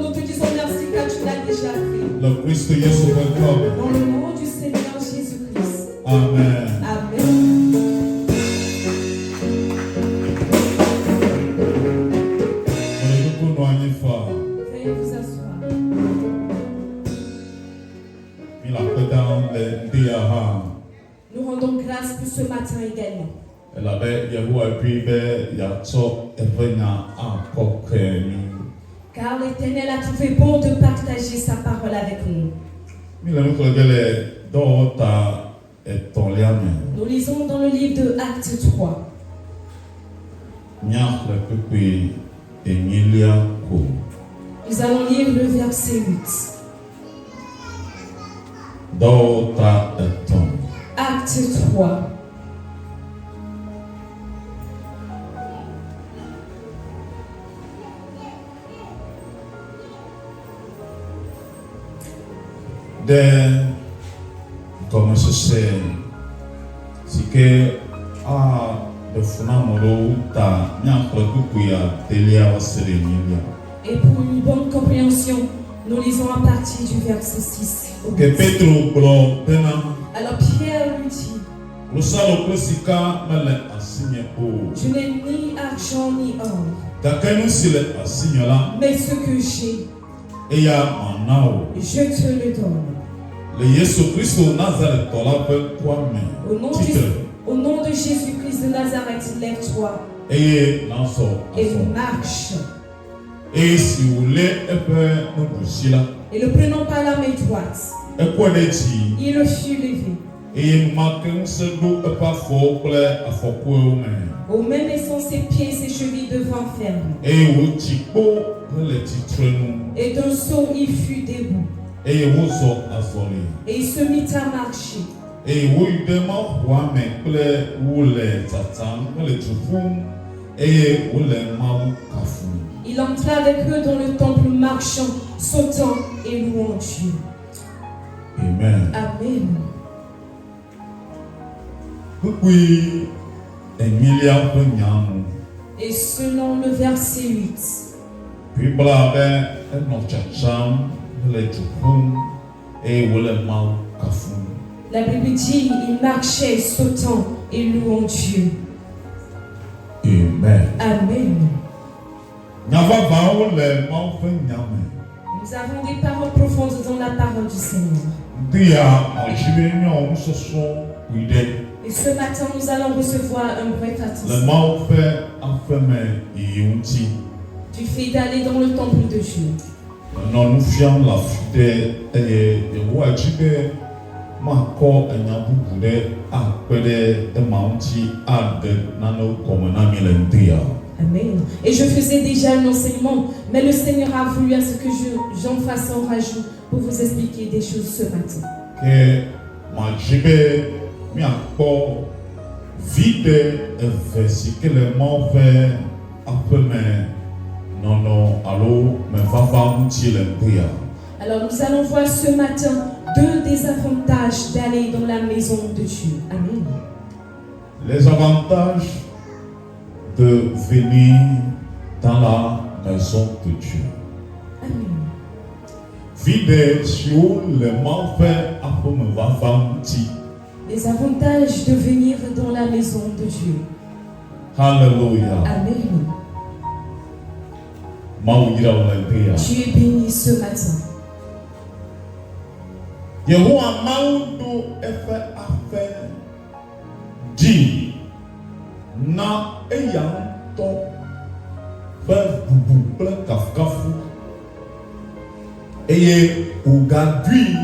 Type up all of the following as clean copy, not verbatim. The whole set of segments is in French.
nous te disons merci car tu l'as déjà fait. Le Christ Yesu welcome. Dans le nom du Seigneur Jésus-Christ. Amen. Amen. Veuillez vous asseoir. Nous rendons grâce pour ce matin également. Car l'Éternel a trouvé bon de partager sa parole avec nous. Nous lisons dans le livre de Actes 3. Nous allons lire le verset 8. Acte 3. Comme je sais, si que de Funamoro ta Et pour une bonne compréhension, nous lisons à partir du verset 6. Alors Pierre lui dit, je n'ai ni argent ni or, mais ce que j'ai, je te le donne. Au nom de Jésus-Christ de Nazareth, lève-toi et marche. Et le prenant par la main droite, il le fut levé. Au même instant, ses pieds et ses chevilles devinrent fermes. Et d'un saut, il fut debout. Et il se mit à marcher. Il entra avec eux dans le temple marchant, sautant et louant Dieu. Amen. Amen. Et selon le verset 8, la Bible dit, il marchait, sautant et louant Dieu. Amen. Amen. Nous avons des paroles profondes dans la parole du Seigneur. Et ce matin, nous allons recevoir un vrai attention du fait d'aller dans le temple de Dieu. Amen. Et je faisais déjà un enseignement, mais le Seigneur a voulu à ce que j'en fasse un rajout pour vous expliquer des choses ce matin. Alors nous allons voir ce matin deux des avantages d'aller dans la maison de Dieu. Amen. Les avantages de venir dans la maison de Dieu. Amen. Les avantages de venir dans la maison de Dieu. Alléluia. Amen. Tu es béni ce matin. Na eyanto fe bubu kple kafukafu eye ogadui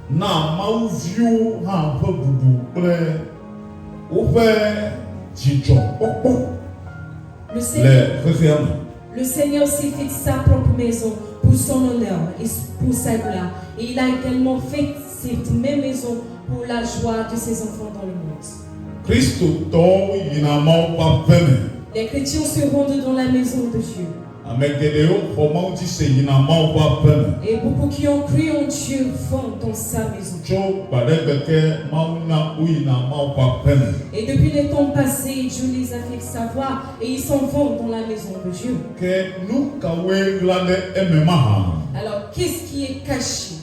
na mawuviwo hã fe bubu kple woƒe dzidzɔkpɔkpɔ le xexea me. Le Seigneur s'est fait sa propre maison pour son honneur et pour sa gloire. Et il a également fait cette même maison pour la joie de ses enfants dans le monde. Les chrétiens se rendent dans la maison de Dieu. Et beaucoup qui ont cru en Dieu vont dans sa maison. Et depuis les temps passés, Dieu les a fait savoir et ils s'en vont dans la maison de Dieu. Alors, qu'est-ce qui est caché?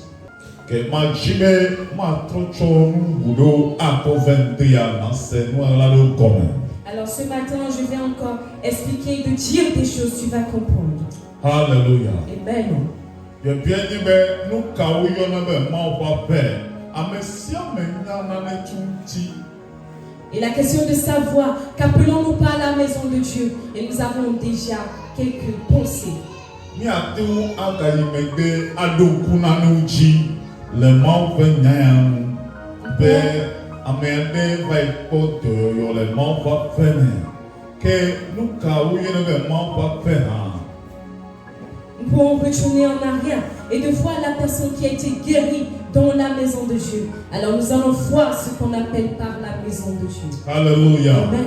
Alors ce matin, je vais encore expliquer, de dire des choses, tu vas comprendre. Alléluia. Amen. Et la question de savoir, qu'appelons-nous pas à la maison de Dieu? Et nous avons déjà quelques pensées. Nous pouvons retourner en arrière et de voir la personne qui a été guérie dans la maison de Dieu. Alors nous allons voir ce qu'on appelle par la maison de Dieu. Alléluia. Amen.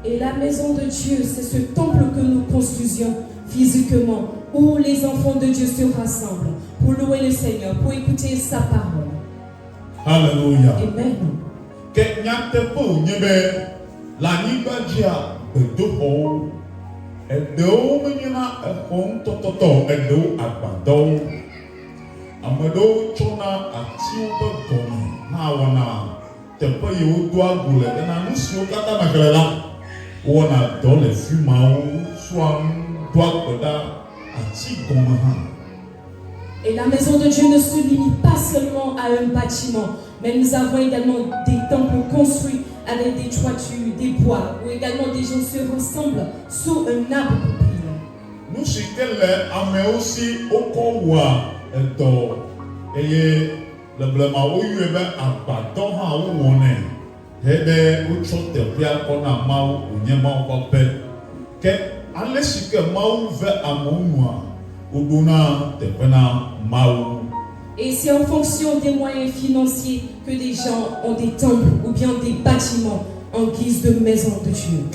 Et la maison de Dieu, c'est ce temple que nous construisions physiquement, où les enfants de Dieu se rassemblent pour louer le Seigneur, pour écouter sa parole. Alléluia. Amen. Et la maison de Dieu ne se limite pas seulement à un bâtiment, mais nous avons également des temples construits avec des toitures, des bois, où également des gens se rassemblent sous un arbre pour prier. Et c'est en fonction des moyens financiers que des gens ont des temples ou bien des bâtiments en guise de maison de Dieu.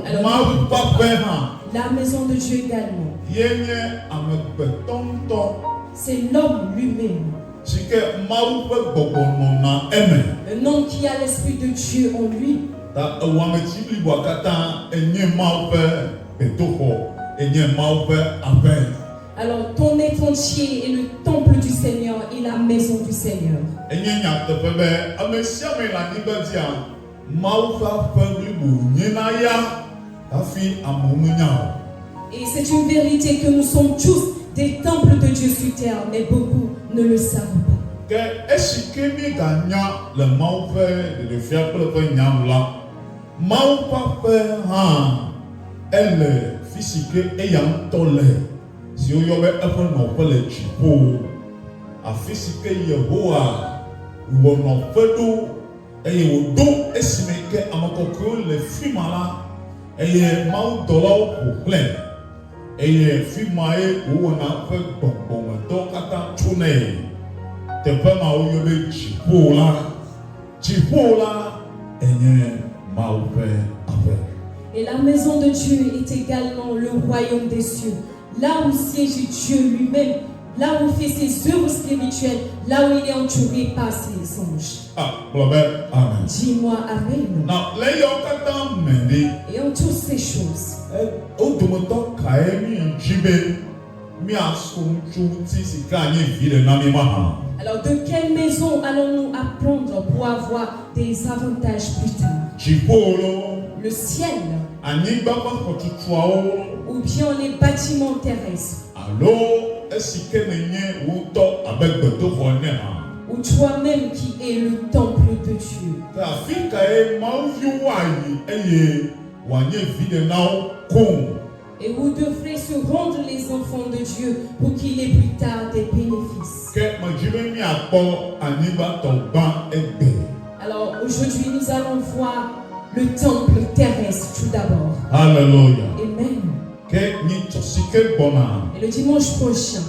Alors, la maison de Dieu également, c'est l'homme lui-même. Un homme qui a l'esprit de Dieu en lui. Alors ton être entier est le temple du Seigneur et la maison du Seigneur. Et c'est une vérité que nous sommes tous des temples de Dieu sur terre, mais beaucoup ne le savent pas. Si vous avez un peu de chipo, à physique Yehoah, ou on fait d'eau, et au dos, estimé qu'à ma coquille, les filles là, et mal dollar pour plein, et les filles où on a fait bon, donc à ta tournée, te pas ma ou y'avait chipo là, et mal fait avec. Et la maison de Dieu est également le royaume des cieux. Là où siège Dieu lui-même, là où il fait ses œuvres spirituelles, là où il est entouré par ses anges. Amen. Dis-moi Amen. Et en toutes ces choses, alors de quelle maison allons-nous apprendre pour avoir des avantages plus tard? Le ciel, ou bien les bâtiments terrestres, ou toi-même qui es le temple de Dieu. Et vous devrez se rendre les enfants de Dieu pour qu'il ait plus tard des bénéfices. Alors aujourd'hui nous allons voir le temple terrestre tout d'abord. Alléluia. Amen. Et le dimanche prochain,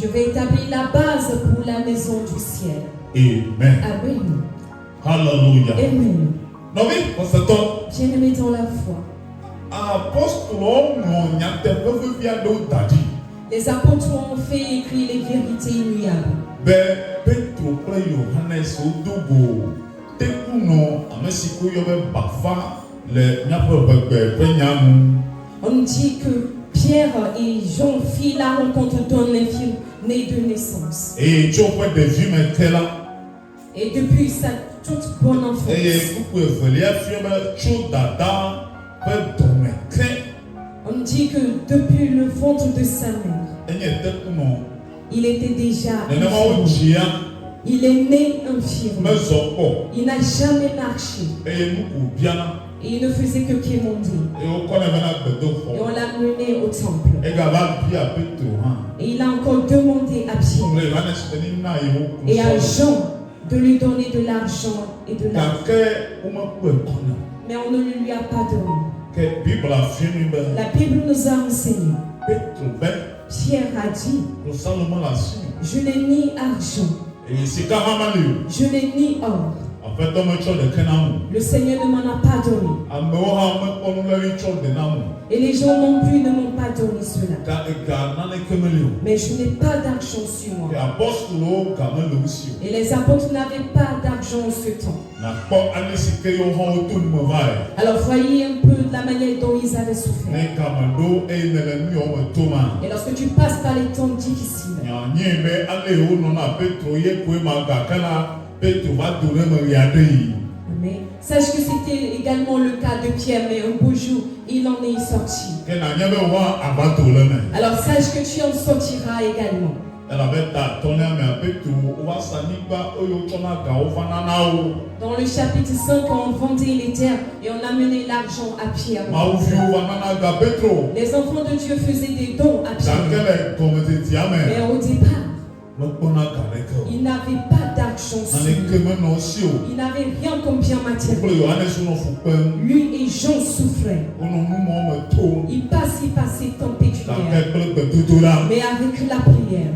je vais établir la base pour la maison du ciel. Amen. Amen. Alléluia. Amen. Bien-aimés dans la foi, les apôtres ont fait écrire les vérités immuables. On dit que Pierre et Jean firent la rencontre d'un infirme né de naissance. Et depuis sa toute bonne enfance, on dit que depuis le ventre de sa mère, il était déjà infirme. Il est né infirme. Il n'a jamais marché. Et il ne faisait que quémander. Et on l'a mené au temple. Et il a encore demandé à Pierre et à Jean de lui donner de l'argent et de l'argent. Mais on ne lui a pas donné. La Bible nous a enseigné. Pierre a dit, je n'ai ni argent, je n'ai ni or. Le Seigneur ne m'en a pas donné. Et les gens non plus ne m'ont pas donné cela. Mais je n'ai pas d'argent sur moi. Et les apôtres n'avaient pas d'argent en ce temps. Alors voyez un peu de la manière dont ils avaient souffert. Et lorsque tu passes par les temps difficiles, mais sache que c'était également le cas de Pierre, mais un beau jour, il en est sorti. Alors sache que tu en sortiras également. Dans le chapitre 5, on vendait les terres et on amenait l'argent à Pierre. Les enfants de Dieu faisaient des dons à Pierre. Mais au départ, il n'avait pas d'argent sur lui. Il n'avait rien comme bien matériel. Lui et Jean souffraient. Il passait temps pécuniaire. Mais avec la prière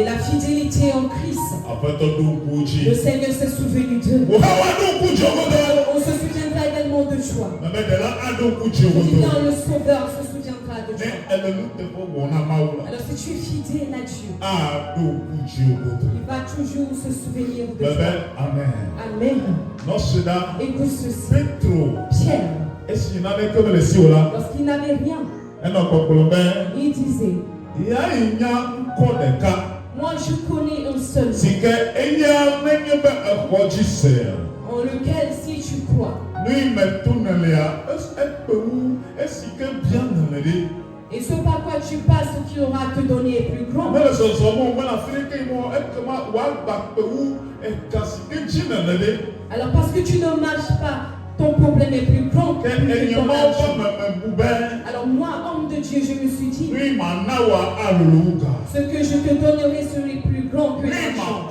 et la fidélité en Christ, le Seigneur s'est souvenu d'eux. On se souviendra également de joie. Quand le Sauveur se souviendra de joie. Alors si tu es fidèle à Dieu, il va toujours se souvenir de toi. Amen. Écoute ceci. Pierre, lorsqu'il n'avait rien, il disait, moi je connais un seul en lequel si tu crois, et ce par quoi tu passes, ce qu'il aura à te donner est plus grand. Alors parce que tu ne marches pas, ton problème est plus grand que ton argent. Alors moi, homme de Dieu, je me suis dit, ce que je te donnerai serait plus grand que l'argent.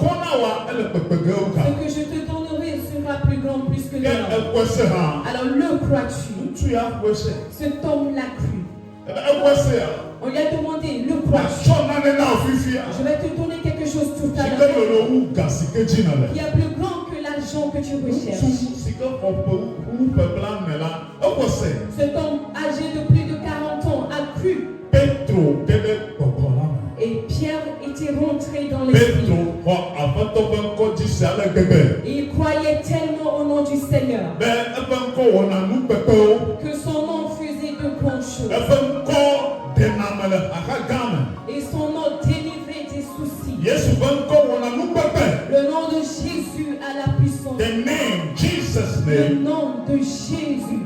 Ce que je te donnerai sera plus grand plus que l'argent. Alors le crois-tu? Cet homme l'a cru. On lui a demandé, le crois-tu? Je vais te donner quelque chose tout à l'heure qui est plus grand que l'argent que tu recherches. Cet homme âgé de plus de 40 ans a cru. Et Pierre était rentré dans l'esprit. Et il croyait tellement au nom du Seigneur que son nom faisait de grandes choses. Et son nom délivrait des soucis. Le nom de Jésus a la puissance. Le nom de Jésus.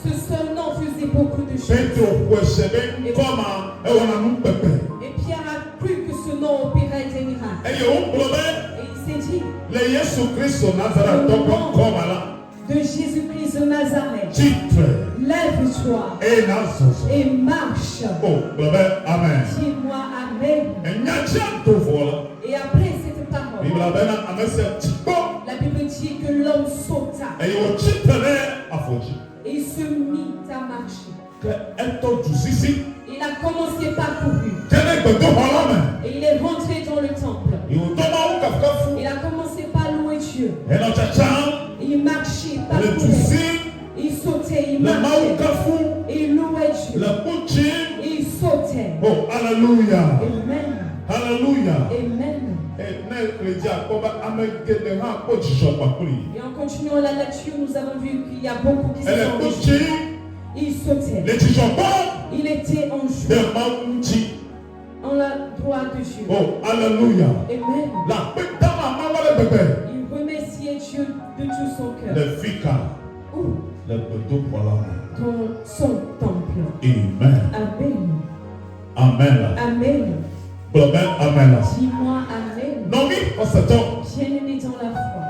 Ce seul nom faisait beaucoup de choses. Et Pierre a cru que ce nom opérait des miracles. Et il s'est dit, le nom de Jésus-Christ de Nazareth, lève-toi et marche. Amen. Dis-moi Amen. Et après cette parole, la Bible dit que l'homme sauta et il se mit à marcher. Il a commencé par courir et il est rentré dans le temple. Il a commencé par louer Dieu. Il marchait, parcourait. Il sautait, il marchait. Il louait Dieu. Il sautait. Oh, alléluia. Amen. Alléluia. Amen. Et en continuant la lecture, nous avons vu qu'il y a beaucoup qui se sont réjouis. Il sautait. Il était en joie. En la droite de Dieu. Oh, alléluia. Amen. Il remerciait Dieu de tout son cœur. Dans son temple. Amen. Amen. Amen. Amen. Amen. Dis-moi Amen. Bien-aimé dans la foi.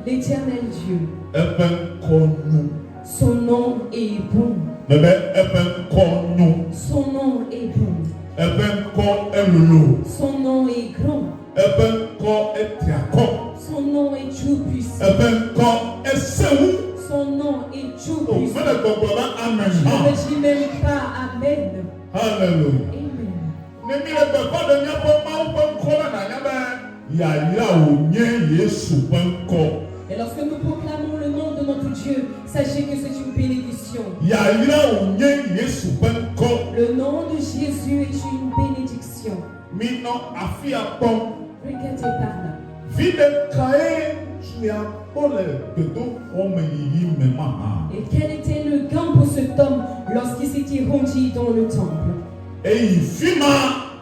L'éternel Dieu. Son nom est bon. Son nom est bon. Son nom est grand. Son nom est tout-puissant. Son nom est tout-puissant. Je ne dis même pas Amen. Hallelujah. Amen. Et lorsque nous proclamons le nom de notre Dieu, sachez que c'est une bénédiction. Le nom de Jésus est une bénédiction. Regardez par là. Et quel était le gain pour cet homme lorsqu'il s'était rendu dans le temple?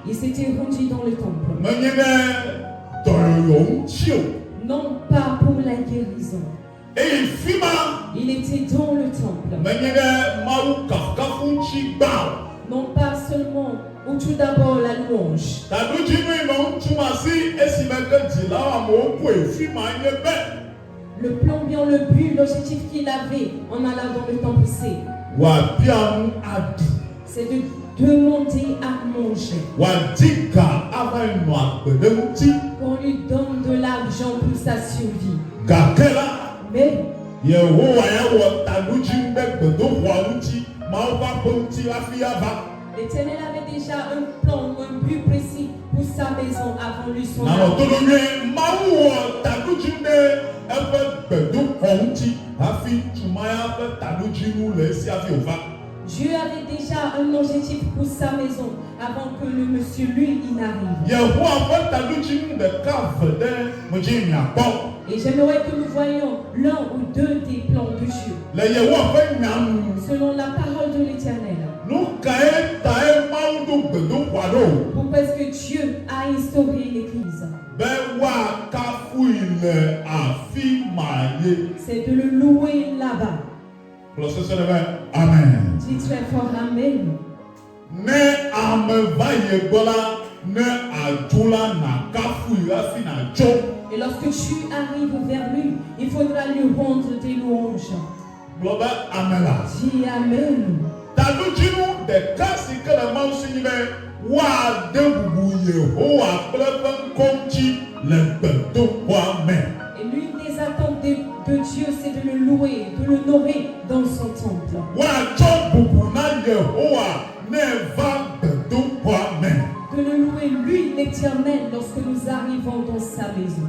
Il s'était rendu dans le temple. Non pas pour la guérison. Il était dans le temple. Non pas seulement, ou tout d'abord la louange. Le plan bien, le but, l'objectif qu'il avait en allant dans le temple, c'est de demander à manger. Qu'on lui donne de l'argent pour sa survie. Mais l'Éternel avait déjà un plan, un but précis pour sa maison avant lui son argent. Dieu avait déjà un objectif pour sa maison avant que le monsieur lui il n'arrive. Et j'aimerais que nous voyions l'un ou deux des plans de Dieu. Selon la parole de l'Éternel. Pourquoi est-ce que Dieu a instauré l'Église? C'est de le louer là-bas. Amen. Dis très fort Amen. Et lorsque tu arrives vers lui, il faudra lui rendre des louanges. Dis Amen. Et l'une des attentes de Dieu, c'est de le louer, de l'honorer dans son temple. De le louer lui l'Éternel lorsque nous arrivons dans sa maison.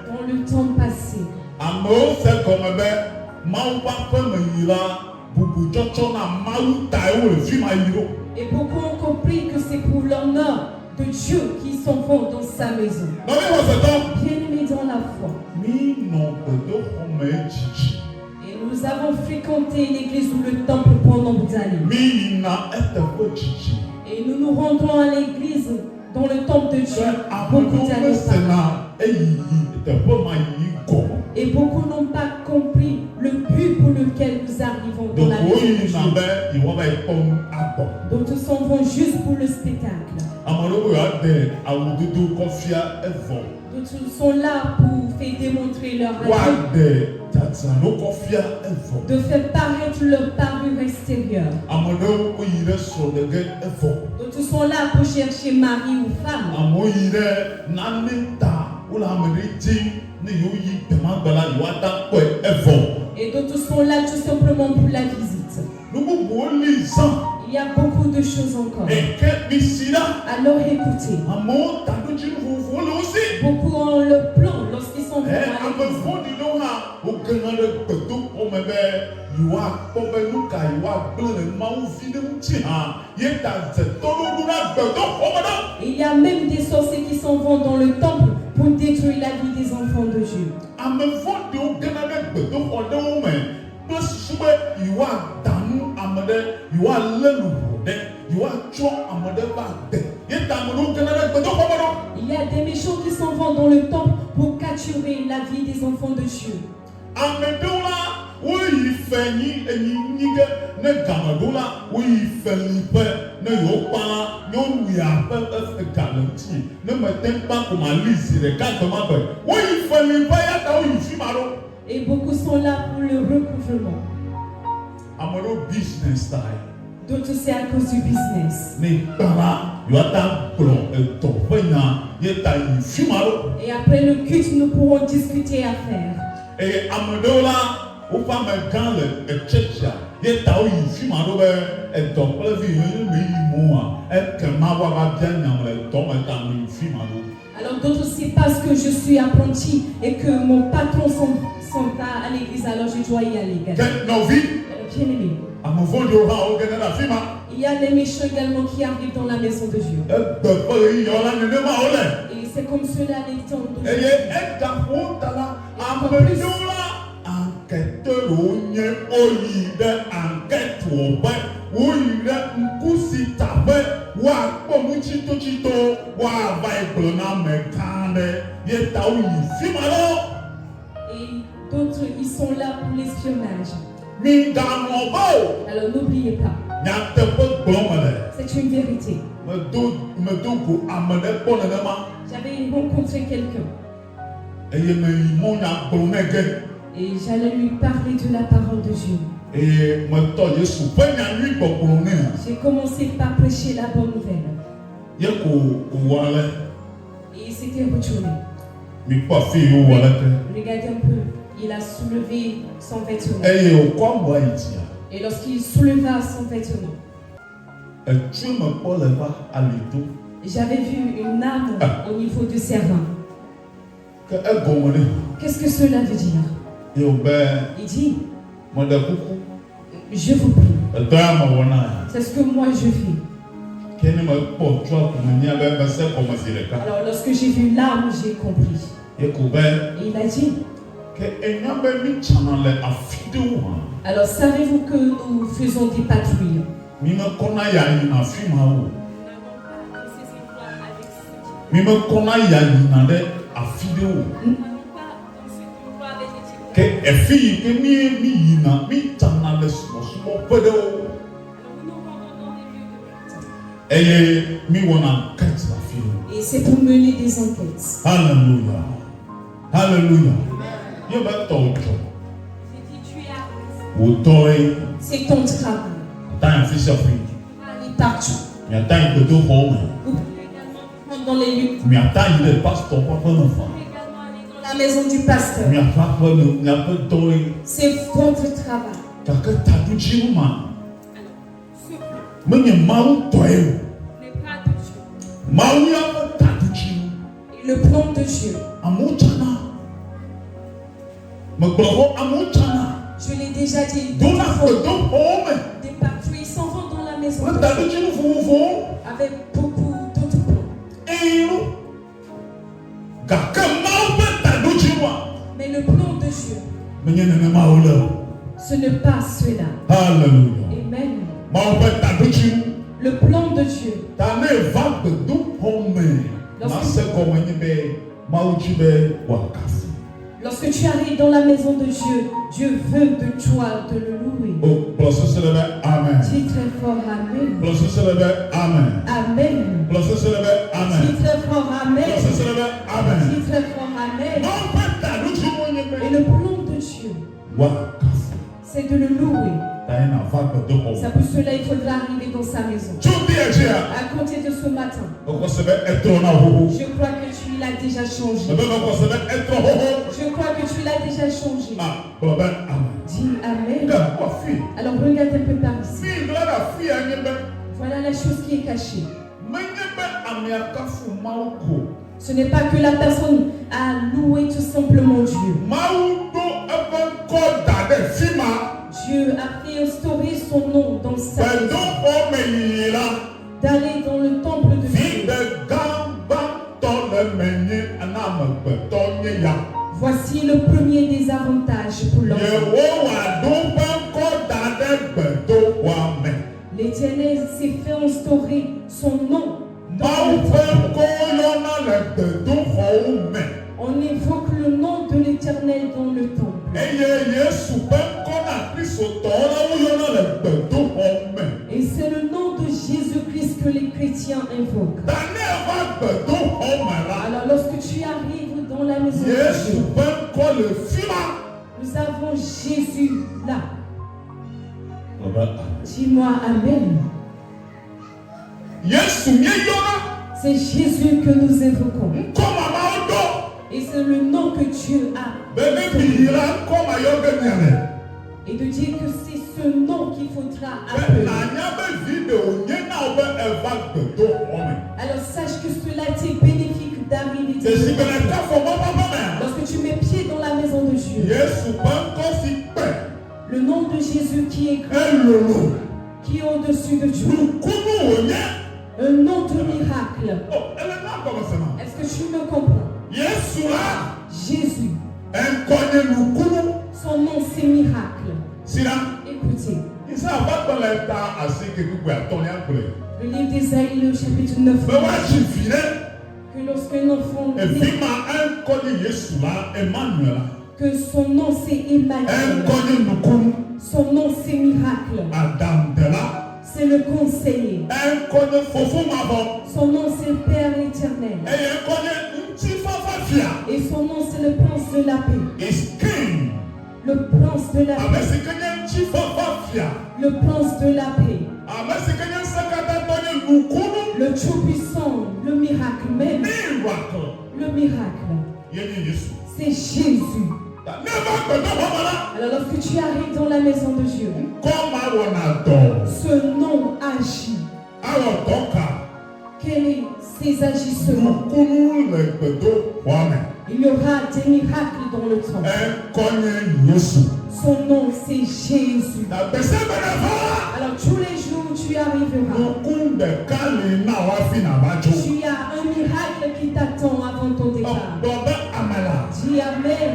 Dans le temps passé. Et beaucoup ont compris que c'est pour l'honneur de Dieu qu'ils s'en vont dans sa maison. Bien-aimés dans la foi. Et nous avons fréquenté l'église ou le temple pendant des années. Et nous nous rendons à l'église dans le temple de Dieu beaucoup d'années. Et beaucoup n'ont pas compris le but pour lequel laquelle nous arrivons dans la maison de Dieu. D'autres s'en vont juste pour le spectacle. D'autres sont là pour faire démontrer leur attitude, de faire paraître leur parure extérieure. D'autres sont là pour chercher mari ou femme. Et d'autres sont là tout simplement pour la visite. Il y a beaucoup de choses encore. Alors écoutez, beaucoup ont leur plan lorsqu'ils sont venus à l'église. Il y a même des sorciers qui s'en vont dans le temple pour détruire la vie des enfants de Dieu. Il y a des méchants qui s'en vont dans le temple pour capturer la vie des enfants de Dieu. Et beaucoup sont là pour le recouvrement. D'autres c'est à cause du business. Et après le culte, nous pourrons discuter à faire. Et alors d'autres c'est parce que je suis apprenti et que mon patron s'en va à l'église, alors je dois y aller. Bien aimé. Il y a les méchants également qui arrivent dans la maison de Dieu. Et c'est comme cela les temps d'aujourd'hui. Et d'autres, ils sont là pour l'espionnage. Alors n'oubliez pas, c'est une vérité. J'avais rencontré quelqu'un et j'allais lui parler de la parole de Dieu. J'ai commencé par prêcher la bonne nouvelle. Et il s'était retourné. Regardez un peu. Il a soulevé son vêtement. Et lorsqu'il souleva son vêtement, j'avais vu une âme au niveau de ses reins. Qu'est-ce que cela veut dire? Il dit, je vous prie. C'est ce que moi je fais. Alors lorsque j'ai vu l'âme, j'ai compris. Et il a dit, alors savez-vous que nous faisons des patrouilles? Nous n'avons pas et c'est pour mener des enquêtes. Alléluia. Alléluia. J'ai dit, tu es à l'aise. C'est ton travail. Aller partout. Vous pouvez également dans les lieux. Vous pouvez également aller dans la maison du pasteur. C'est votre travail. Et le plan de Dieu. Je l'ai déjà dit. Des patrouilles s'en vont dans la maison de Dieu avec beaucoup d'autres plans. Mais le plan de Dieu, ce n'est pas cela. Amen. Le plan de Dieu. Lorsque tu arrives dans la maison de Dieu, Dieu veut de toi de le louer. Amen. Dis très fort Amen. Amen. Amen. Amen. Dis très fort Amen. Amen. Dis très fort Amen. Et le plan de Dieu, c'est de le louer. C'est pour cela qu'il faudra arriver dans sa maison. À compter de ce matin, je crois que tu l'as déjà changé. Je crois que tu l'as déjà changé. Dis Amen. Alors regarde un peu par ici. Voilà la chose qui est cachée. Ce n'est pas que la personne a loué tout simplement Dieu. Dieu a fait instaurer son nom dans sa maison. D'aller dans le temple de Dieu. Voici le premier des avantages pour l'homme. L'Éternel s'est fait instaurer son nom dans le temple. On évoque le nom de l'Éternel dans le temple. Et c'est le nom de Jésus-Christ que les chrétiens invoquent. Alors lorsque tu arrives dans la maison de Dieu, nous avons Jésus là. Dis-moi Amen. C'est Jésus que nous invoquons. Et c'est le nom que Dieu a. Et de dire que c'est ce nom qu'il faudra appeler. Alors sache que cela t'est bénéfique d'arriver. Lorsque tu mets pied dans la maison de Dieu, le nom de Jésus qui est grand, qui est au-dessus de Dieu, un nom de miracle. Est-ce que tu me comprends? Jésus, son nom c'est miracle. Écoutez, le livre d'Ésaïe, le chapitre 9, que lorsqu'un enfant que son nom c'est Emmanuel, son nom c'est miracle, c'est le conseiller, son nom c'est le Père éternel, et son nom c'est le prince de la paix, le prince de la paix, le prince de la paix, le tout-puissant, le miracle même, le miracle, c'est Jésus. Alors lorsque tu arrives dans la maison de Dieu, ce nom agit. Quels sont ses agissements? Il y aura des miracles dans le temple. Son nom c'est Jésus. Alors tous les jours tu arriveras. Tu as un miracle qui t'attend avant ton départ. Dis Amen.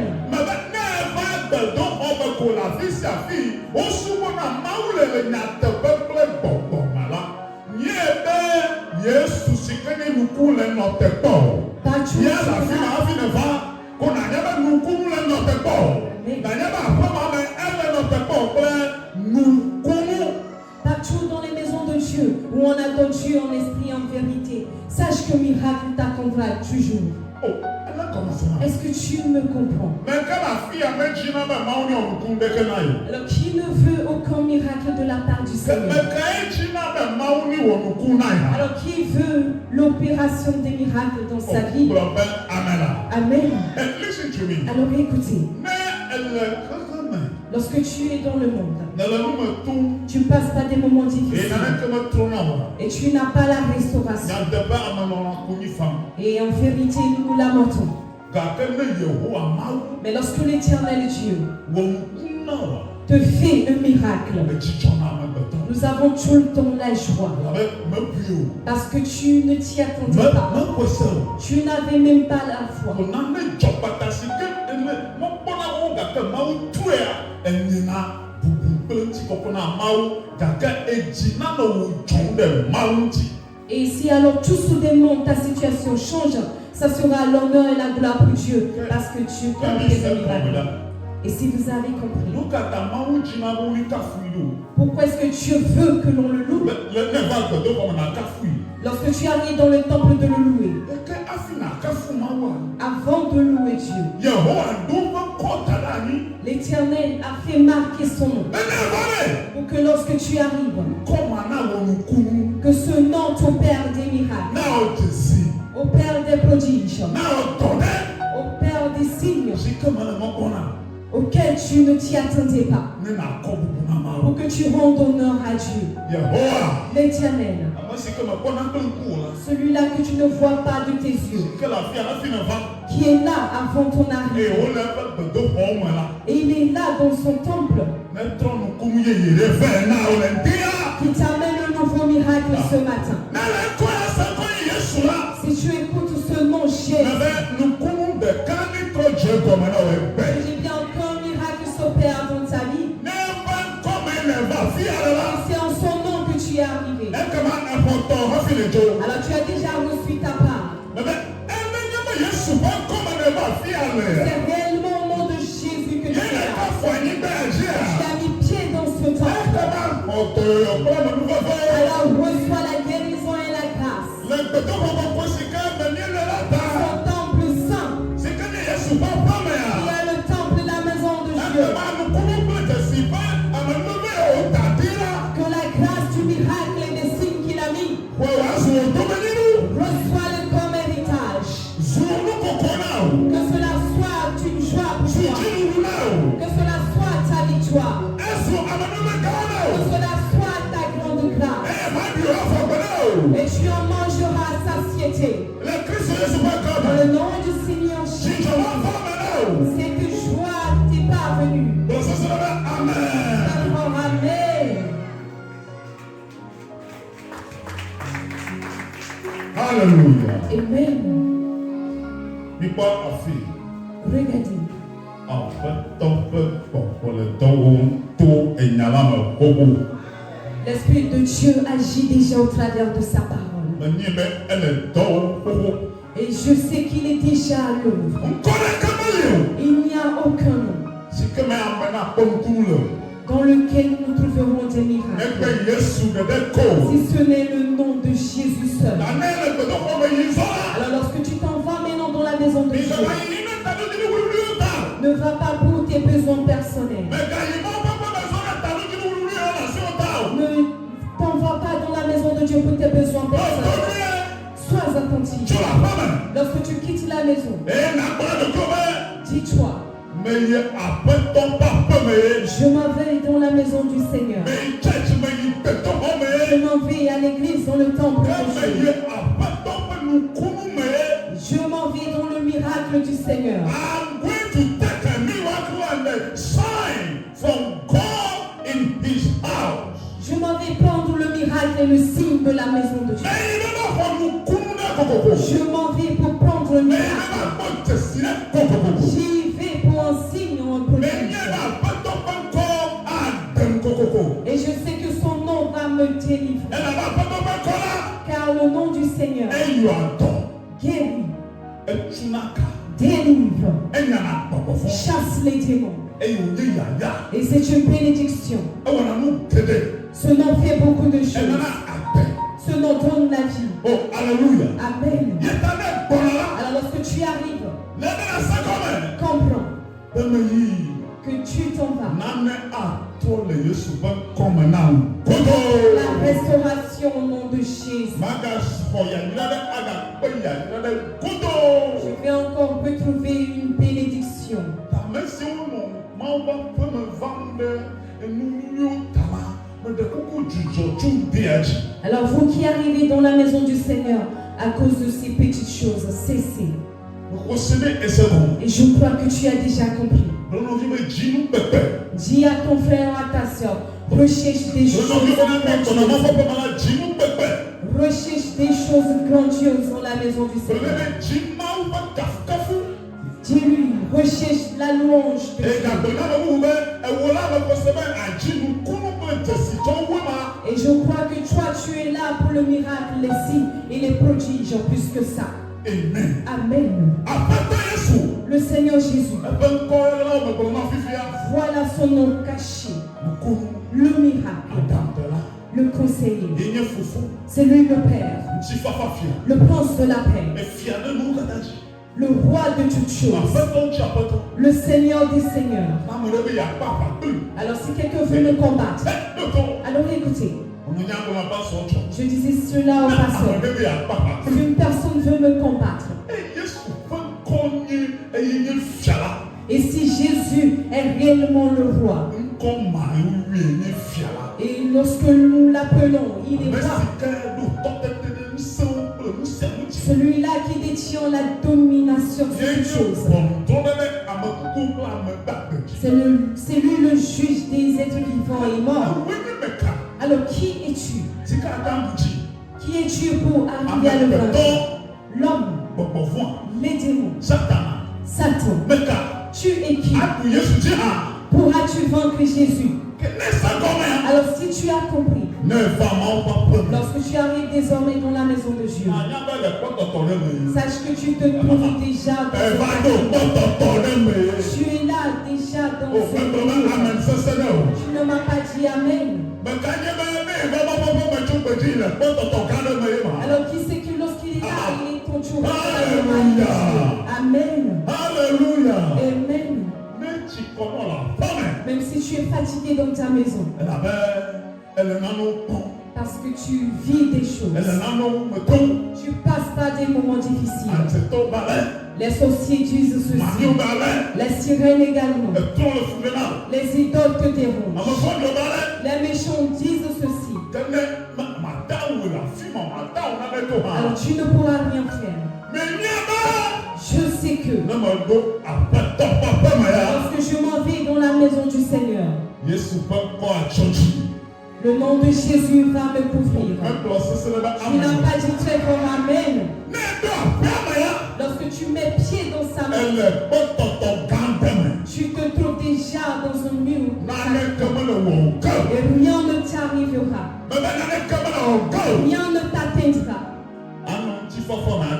Partout dans les maisons de Dieu où on adore Dieu en esprit et en vérité, sache que miracle t'attendra toujours. Est-ce que tu me comprends? Alors qui ne veut aucun miracle de la part du Seigneur? Alors qui veut l'opération des miracles dans sa vie? Amen. Alors écoutez, lorsque tu es dans le monde, tu ne passes pas des moments difficiles et tu n'as pas la restauration. Et en vérité, nous nous lamentons. Mais lorsque l'Éternel Dieu te fait un miracle, nous avons tout le temps la joie. Parce que tu ne t'y attendais pas. Tu n'avais même pas la foi. Et si alors tout soudainement ta situation change, ça sera l'honneur et la gloire pour Dieu parce que Dieu fait le miracle. Et si vous avez compris, pourquoi est-ce que Dieu veut que l'on le loue? Lorsque tu arrives dans le temple de le louer, avant de louer Dieu, l'Éternel a fait marquer son nom pour que lorsque tu arrives, que ce nom t'opère des miracles, opère des prodiges, opère des signes auquel tu ne t'y attendais pas, pour que tu rendes honneur à Dieu. L'Éternel, celui-là que tu ne vois pas de tes yeux, qui est là avant ton arrivée, et il est là dans son temple, qui t'amène un nouveau miracle ce matin. Si tu écoutes ce nom Jésus, j'ai bien encore un miracle s'opère dans ta vie. C'est en son nom que tu es arrivé. Alors tu as déjà reçu ta part. C'est réellement au nom de Jésus que tu es là. Tu as mis pied dans ce temple. Alors reçois la guérison et la grâce. Son temple saint. Il y a le temple de la maison de Dieu. Que la grâce du miracle et des signes qu'il a mis reçois-le comme héritage. Que cela soit une joie pour toi. Que cela soit ta victoire. Que cela soit ta grande grâce. Et tu en mangeras satiété. Dans le nom du Seigneur Jésus, cette joie t'est parvenue. Amen. Amen. Alléluia. Amen. Regardez. L'Esprit de Dieu agit déjà au travers de sa parole. Et je sais qu'il est déjà à l'œuvre. Il n'y a aucun nom dans lequel nous trouverons des miracles, si ce n'est le nom de Jésus seul. Alors lorsque tu t'en vas maintenant dans la maison de Dieu, ne va pas pour tes besoins personnels. Ne t'en vas pas dans la maison de Dieu pour tes besoins personnels. Sois attentif. Lorsque tu quittes la maison, dis-toi, je m'en vais dans la maison du Seigneur. Je m'en vais à l'église dans le temple de Dieu. Je m'en vais dans le miracle du Seigneur. I'm going to take a miracle and a sign from God in his house. Je m'en vais prendre le miracle et le signe de la maison de Dieu. Je m'en vais pour prendre le miracle. J'y vais pour un signe ou un prodige. Et je sais que son nom va me délivrer. Car le nom du Seigneur guérit, délivre, chasse les démons. Et c'est une bénédiction. Ce nom fait beaucoup de choses. Ce nom donne la vie. Oh, alléluia. Amen. Alors lorsque tu arrives, comprends que tu t'en vas. La restauration au nom de Jésus. Je vais encore retrouver une bénédiction. Alors vous qui arrivez dans la maison du Seigneur à cause de ces petites choses, cessez. Et je crois que tu as déjà compris. Dis à ton frère ou à ta soeur, recherche des choses grandioses. Recherche des choses grandioses dans la maison du Seigneur. Dis-lui, recherche la louange de Dieu. Et je crois que toi, tu es là pour le miracle, les signes et les prodiges, plus que ça. Amen. Amen. Le Seigneur Jésus. Voilà son nom caché. Le miracle. Le conseiller. C'est lui le Père. Le prince de la paix. Le roi de toutes choses. Le Seigneur des seigneurs. Alors si quelqu'un veut me combattre, alors écoutez. Je disais cela au pasteur. Si une personne veut me combattre, et si Jésus est réellement le roi, et lorsque nous l'appelons, il est roi. Celui-là qui détient la domination sur toutes choses. C'est lui le juge des êtres vivants et morts. Alors qui es-tu? Qui es-tu pour arriver à le vaincre? L'homme, les démons, Satan. Tu es qui? Pourras-tu vaincre Jésus? Alors si tu as compris, lorsque tu arrives désormais dans la maison de Dieu, sache que tu te trouves déjà dans ce tu es là déjà dans ce monde. Tu ne m'as pas dit Amen. Alors qui c'est que lorsqu'il est là, il est ton tour. Amen. Alléluia. Amen. Même si tu es fatigué dans ta maison, parce que tu vis des choses, tu passes par des moments difficiles. Les sorciers disent ceci, les sirènes également, les idoles te dérangent, les méchants disent ceci. Alors tu ne pourras rien faire. Je sais que lorsque je m'en vais dans la maison du Seigneur, le nom de Jésus va me couvrir. Tu n'as pas dit très fort Amen. Lorsque tu mets pied dans sa main, tu te trouves déjà dans un mur. Et rien ne t'arrivera. Rien ne t'atteindra.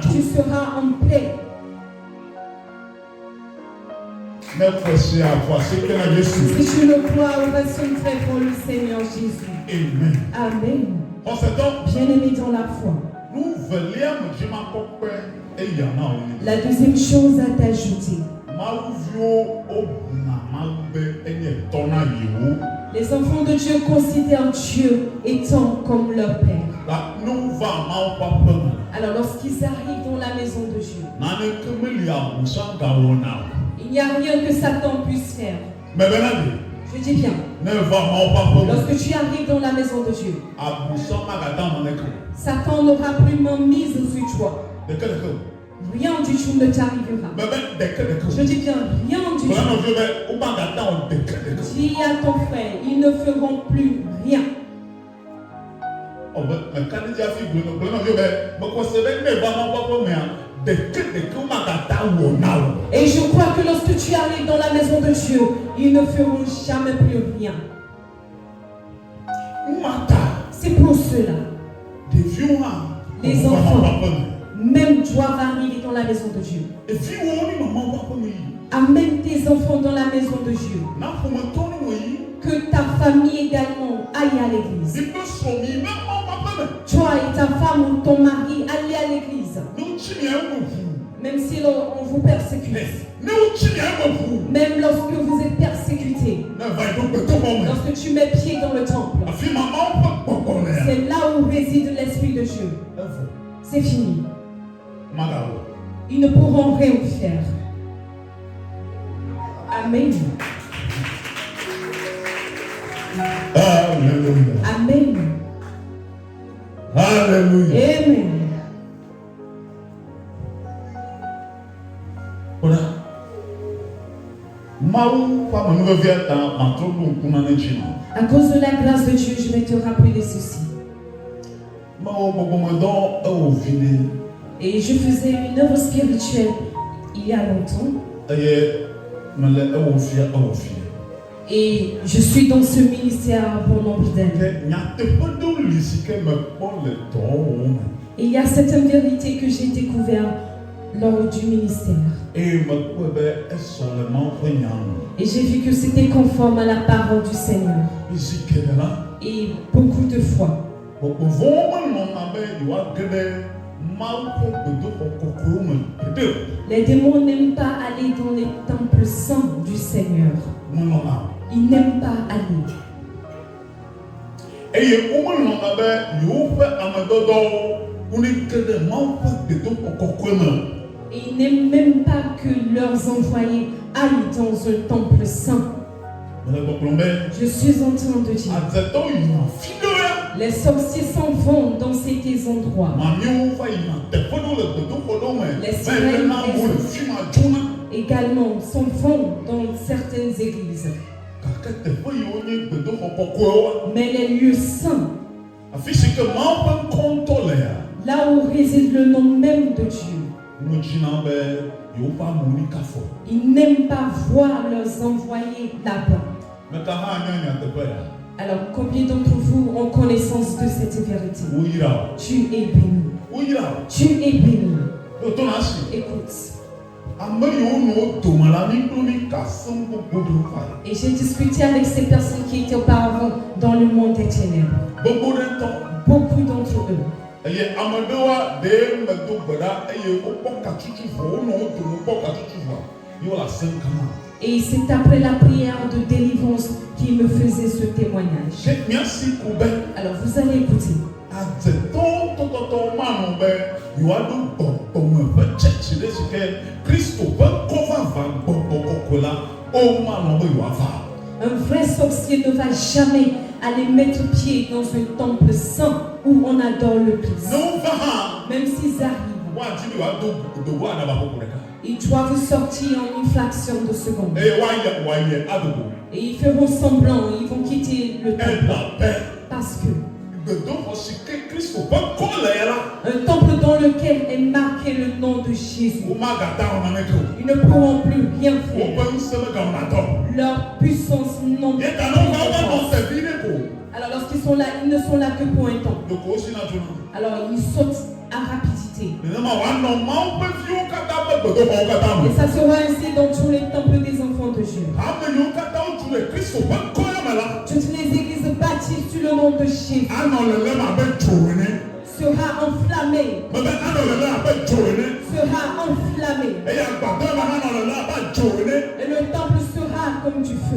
Tu seras en paix. Si tu le crois, reçois très fort le Seigneur Jésus. Amen. Amen. Bien-aimé dans la foi. La deuxième chose à t'ajouter. Les enfants de Dieu considèrent Dieu étant comme leur Père. Alors lorsqu'ils arrivent dans la maison de Dieu, il n'y a rien que Satan puisse faire. Je dis bien. Lorsque tu arrives dans la maison de Dieu, Satan n'aura plus mise sur toi. Rien du tout ne t'arrivera. Je dis bien, rien du tout. Dis à ton frère, ils ne feront plus rien. Et je crois que lorsque tu arrives dans la maison de Dieu, ils ne feront jamais plus rien. C'est pour cela. Les enfants même doivent arriver dans la maison de Dieu. Amène tes enfants dans la maison de Dieu. Que ta famille également aille à l'église. Toi et ta femme ou ton mari allez à l'église. Même si on vous persécute. Même lorsque vous êtes persécuté. Lorsque tu mets pied dans le temple. C'est là où réside l'Esprit de Dieu. C'est fini. Ils ne pourront rien faire. Amen. Alléluia. Amen. Alléluia. Amen. Voilà. À cause de la grâce de Dieu, je vais te rappeler ceci. Et je faisais une œuvre spirituelle il y a longtemps. Et je suis dans ce ministère pour nombre d'années. Il y a certaines vérités que j'ai découvertes lors du ministère. Et j'ai vu que c'était conforme à la parole du Seigneur. Et beaucoup de fois. Les démons n'aiment pas aller dans les temples saints du Seigneur. Ils n'aiment pas aller. Et ils n'aiment même pas que leurs envoyés aillent dans un temple saint. Je suis en train de dire, les sorciers s'en vont dans ces endroits. Les sirènes également s'en vont dans certaines églises. Mais les lieux saints, là où réside le nom même de Dieu, ils n'aiment pas voir leurs envoyés là-bas. Alors, combien d'entre vous ont connaissance de cette vérité? Tu es béni. Tu es béni. Écoute. Et j'ai discuté avec ces personnes qui étaient auparavant dans le monde des ténèbres. Beaucoup d'entre eux. Et c'est après la prière de délivrance qu'il me faisait ce témoignage. Alors vous allez écouter. Un vrai sorcier ne va jamais aller mettre pied dans un temple saint où on adore le Christ. Même s'ils arrivent, ils doivent sortir en une fraction de seconde. Et ils feront semblant, ils vont quitter le temple. Parce que un temple dans lequel est marqué le nom de Jésus, ils ne pourront plus rien faire. Leur puissance non plus. Alors lorsqu'ils sont là, ils ne sont là que pour un temps. Alors ils sautent à rapidité. Et ça sera ainsi dans tous les temples des enfants de Dieu. Toutes les églises bâties sur le nom de Jésus sera enflammé. Sera enflammé. Et le temple sera comme du feu.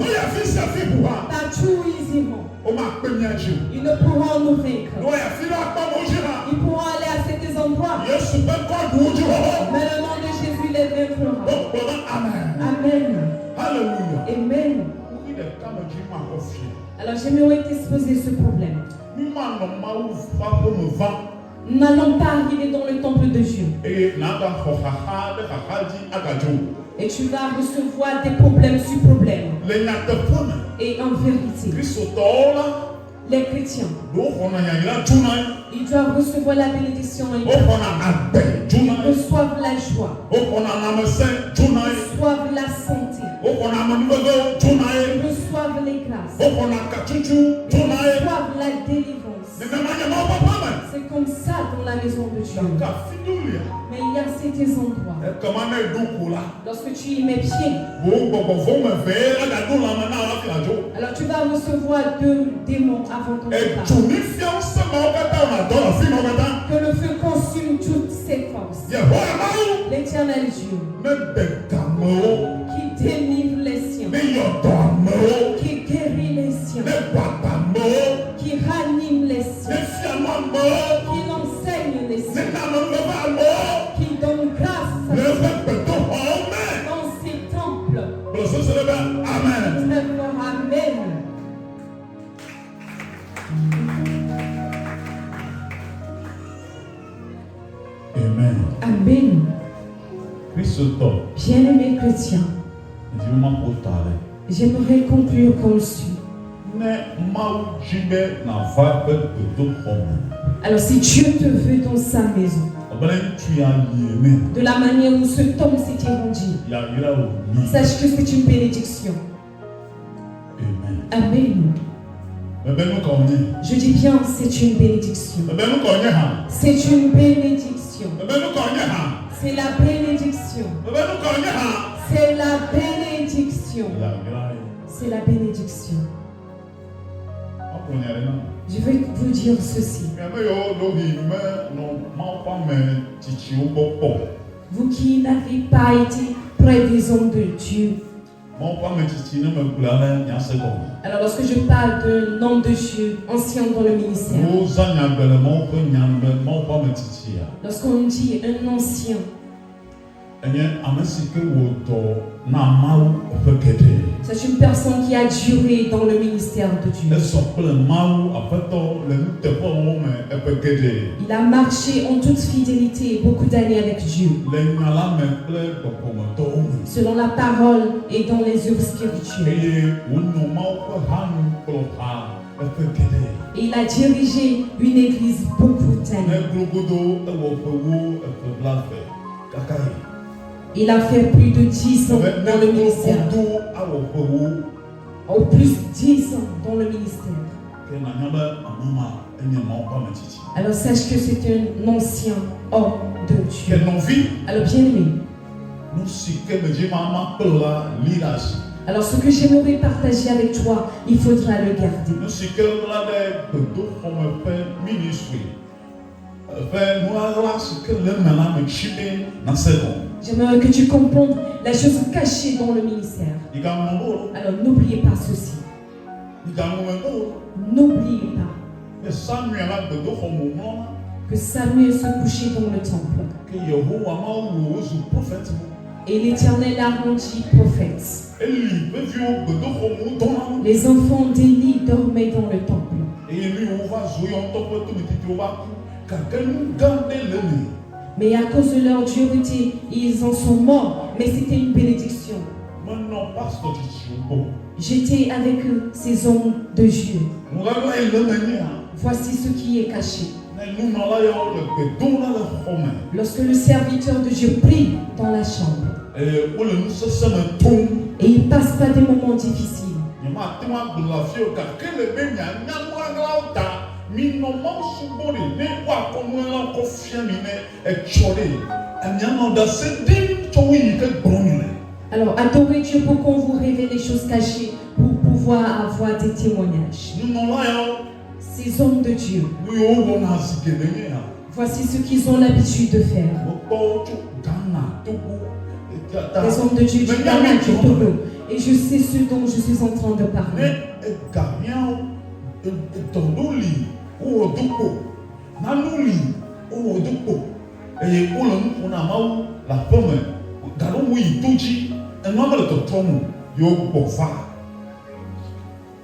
Partout où ils iront, ils ne pourront nous vaincre. Ils pourront aller à ces endroits. Mais le nom de Jésus les vaincra. Amen. Alléluia. Amen. Alors j'aimerais t'exposer ce problème. Nous n'allons pas arriver dans le temple de Dieu. Et tu vas recevoir des problèmes sur problèmes. Et en vérité, les chrétiens, ils doivent recevoir la bénédiction. Ils reçoivent la joie. Ils reçoivent la santé. Ils reçoivent les grâces. Ils reçoivent la délivrance. C'est comme ça dans la maison de Dieu. Mais il y a ces endroits. Lorsque tu y mets pied, alors tu vas recevoir 2 démons avant ton départ. Que le feu consume toutes ses forces. L'Éternel Dieu qui délivre les siens, qui guérit les siens, qui ranime les siens, qui enseigne les siens, qui donne grâce dans ces temples. Amen. Amen. Amen. Bien-aimés chrétiens, j'aimerais conclure comme suit. Alors si Dieu te veut dans sa maison, de la manière où ce temple s'est rendu, sache que c'est une bénédiction. Amen. Je dis bien, c'est une bénédiction. C'est une bénédiction. C'est la bénédiction. C'est la bénédiction. C'est la bénédiction. Je vais vous dire ceci. Vous qui n'avez pas été près des hommes de Dieu. Alors lorsque je parle d'un homme de Dieu ancien dans le ministère, lorsqu'on dit un ancien, c'est une personne qui a duré dans le ministère de Dieu. Il a marché en toute fidélité beaucoup d'années avec Dieu, selon la parole et dans les œuvres spirituelles. Et il a dirigé une église beaucoup d'années. Il a fait plus de 10 ans dans le ministère. Au plus 10 ans dans le ministère. Alors sache que c'est un ancien homme de Dieu. Alors bien aimé. Alors ce que j'aimerais partager avec toi, il faudra le garder. J'aimerais que tu comprennes la chose cachée dans le ministère. Alors n'oubliez pas ceci. N'oubliez pas que Samuel se couchait dans le temple. Et l'Éternel l'a rendu prophète. Les enfants d'Élie dormaient dans le temple. Mais à cause de leur dureté, ils en sont morts. Mais c'était une bénédiction. J'étais avec eux, ces hommes de Dieu. Voici ce qui est caché. Lorsque le serviteur de Dieu prie dans la chambre, et il ne passe pas des moments difficiles. Alors adorez Dieu pour qu'on vous révèle les choses cachées, pour pouvoir avoir des témoignages. Ces hommes de Dieu, voici ce qu'ils ont l'habitude de faire. Les hommes de Dieu du Ghana, du Togo. Et je sais ce dont je suis en train de parler.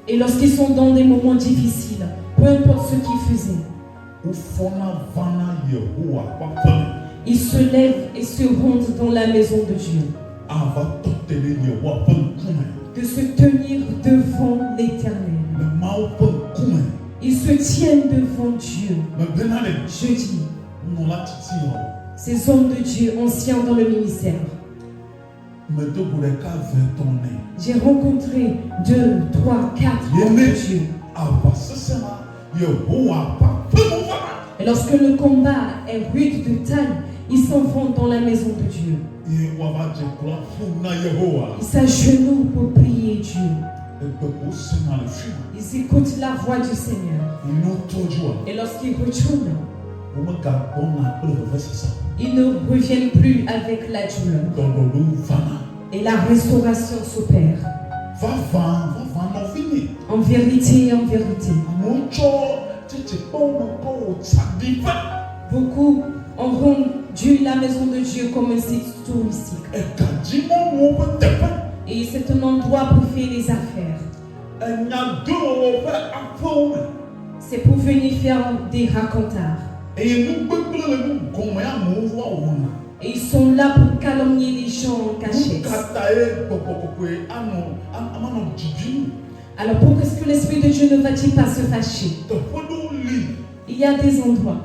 Et lorsqu'ils sont dans des moments difficiles, peu importe ce qu'ils faisaient, ils se lèvent et se rendent dans la maison de Dieu, de se tenir devant l'Éternel. Ils se tiennent devant Dieu. Je dis, ces hommes de Dieu anciens dans le ministère, j'ai rencontré 2, 3, 4 hommes de Dieu. Et lorsque le combat est rude de taille, ils s'en vont dans la maison de Dieu. Ils s'agenouillent pour prier Dieu. Ils écoutent la voix du Seigneur. Et lorsqu'ils retournent, ils ne reviennent plus avec la douleur. Et la restauration s'opère. En vérité, beaucoup ont rendu la maison de Dieu comme un site touristique. Et c'est un endroit pour faire les affaires. C'est pour venir faire des racontars. Et ils sont là pour calomnier les gens en cachette. Alors pourquoi est-ce que l'Esprit de Dieu ne va-t-il pas se fâcher? Il y a des endroits.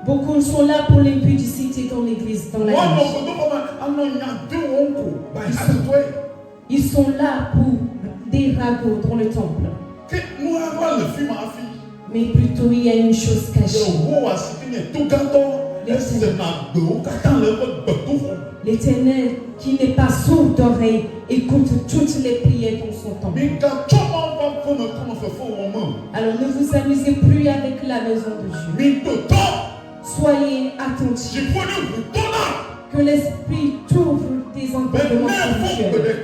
Beaucoup sont là pour l'impudicité dans l'église, dans la vie. Ils sont là pour des ragots dans le temple. Mais plutôt il y a une chose cachée. L'Éternel, qui n'est pas sourd d'oreille, écoute toutes les prières dans son temple. Alors ne vous amusez plus avec la maison de Dieu. Soyez attentifs. Que l'Esprit t'ouvre tes entendements spirituels.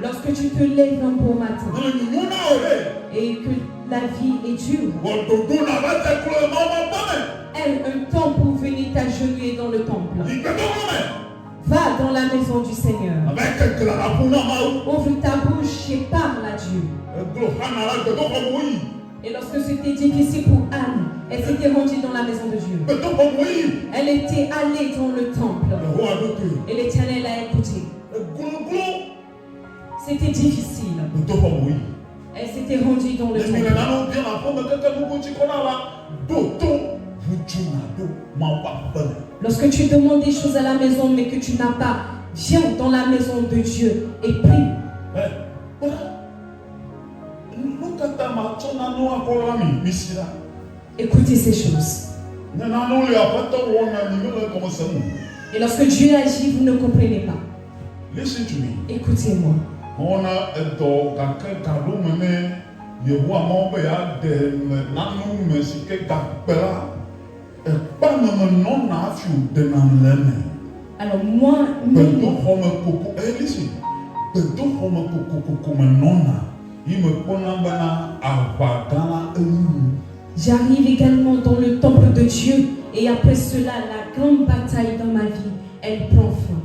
Lorsque tu te lèves un beau matin et que la vie est dure, un temps pour venir t'agenouiller dans le temple. Va dans la maison du Seigneur. Ouvre ta bouche et parle à Dieu. Et lorsque c'était difficile pour Anne, elle s'était rendue dans la maison de Dieu. Elle était allée dans le temple. Et l'Éternel a écouté. C'était difficile. Elle s'était rendue dans le temple. Lorsque tu demandes des choses à la maison mais que tu n'as pas, viens dans la maison de Dieu et prie. Écoutez ces choses. Et lorsque Dieu agit, vous ne comprenez pas. Écoutez-moi. Alors moi, j'arrive également dans le temple de Dieu et après cela, la grande bataille dans ma vie, elle prend fin.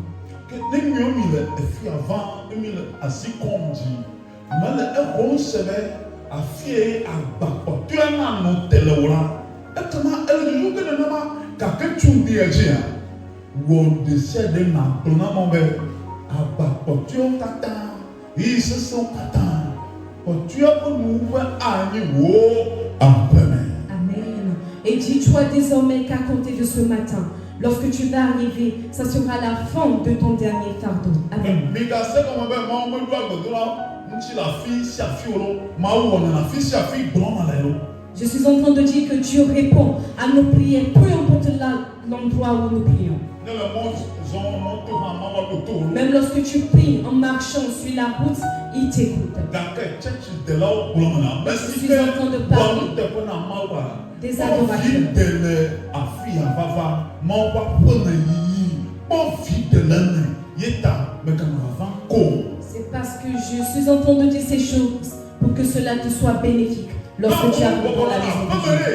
Amen. Et dis-toi désormais qu'à compter de ce matin, lorsque tu vas arriver, ça sera la fin de ton dernier fardeau. Amen. Je suis en train de dire que Dieu répond à nos prières, peu importe l'endroit où nous prions. Même lorsque tu pries en marchant sur la route, il t'écoute. Je suis en train de parler des adorateurs. C'est parce que je suis en train de dire ces choses pour que cela te soit bénéfique lorsque tu arrives dans la maison de Dieu.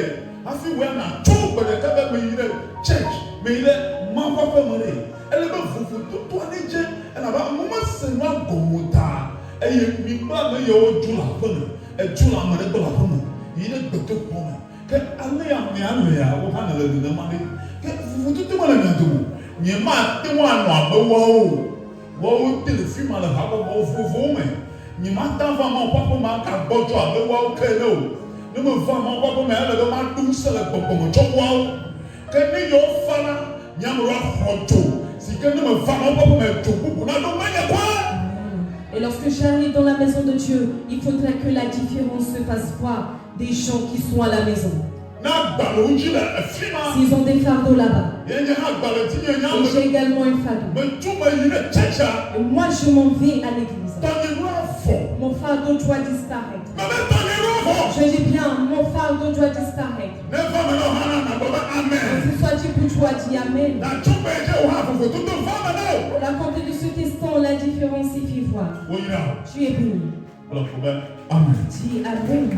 Et lorsque j'arrive dans la maison de Dieu, il faudrait que la différence se fasse voir des gens qui sont à la maison. S'ils ont des fardeaux là-bas, et j'ai également un fardeau, et moi je m'en vais à l'église. Mon fardeau doit disparaître. Je dis bien, mon fardeau doit disparaître. Que ce soit dit pour toi, dis Amen. À compter de cet instant, la différence s'y fait voir. Tu es béni. Amen. Dis Amen.